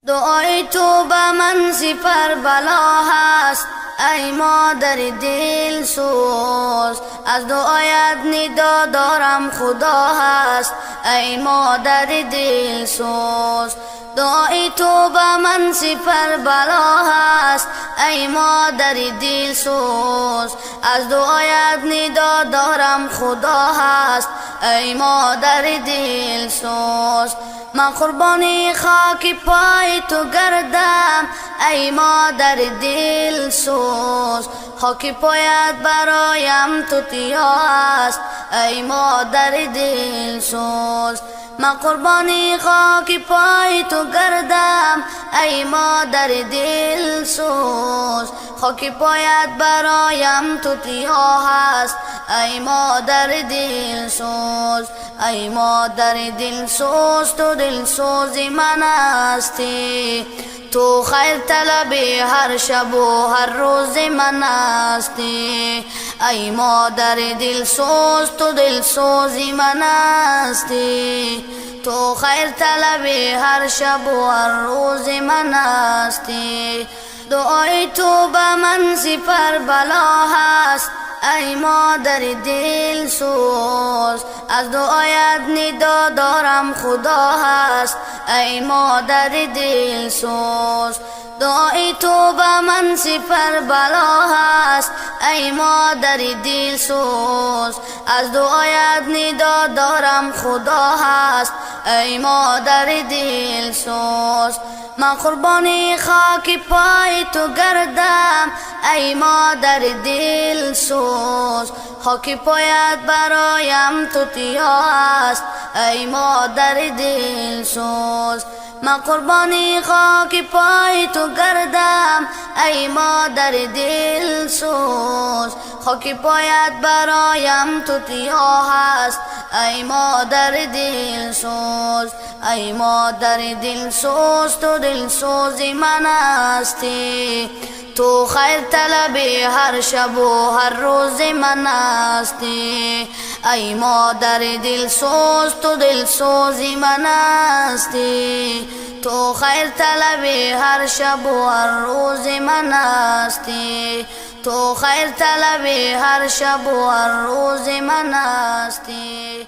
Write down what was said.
دعای تو به من سپر بلا هست ای مادر دل سوز، از دعایت ندا دارم خدا هست ای مادر دل سوز. دعای تو به من سپر بلا هست ای مادر دل سوز، از دعایت ندا دارم خدا هست ای مادر دل سوز. من قربانی خاک پای تو گردم ای مادر دل سوز، خاک پایت برایم توتیا است ای مادر دل سوز. من قربانی خاک پای تو گردم ای مادر دل سوز، خاک پایت برایم توتیا هست ای مادر دل سوز. ای مادر دل سوز تو دل سوز من هستی، تو خیر طلب هر شب و هر روز من هستی. ای مادر دل سوز تو دل سوز من هستی، تو خیر طلب هر شب و هر روز من هستی. دعای تو به من سپر بلا هست ای مادر دل سوز، از دعایت ندا دارم خدا هست ای مادر دل سوز. دعای تو به من سپر بلا هست ای مادر دل سوز، از دعایت ندا دارم خدا هست ای مادر دل سوز. من قربانی خاک پای تو گردم ای مادر دل سوز، خاک پایت برایم توتیا است ای مادر دل سوز. من قربانی خاک پای تو گردم ای مادر دل سوز، خاک پایت برایم توتیا هست ای مادر دل سوز. ای مادر دل سوز تو دل سوز من هستی، تو خیر طلب هر شب و هر روز من هستی. ای مادر دل سوز تو دل سوز من هستی، تو خیر طلب هر شب و هر روز من هستی. تو خیر طلب هر شب و هر روز من هستی.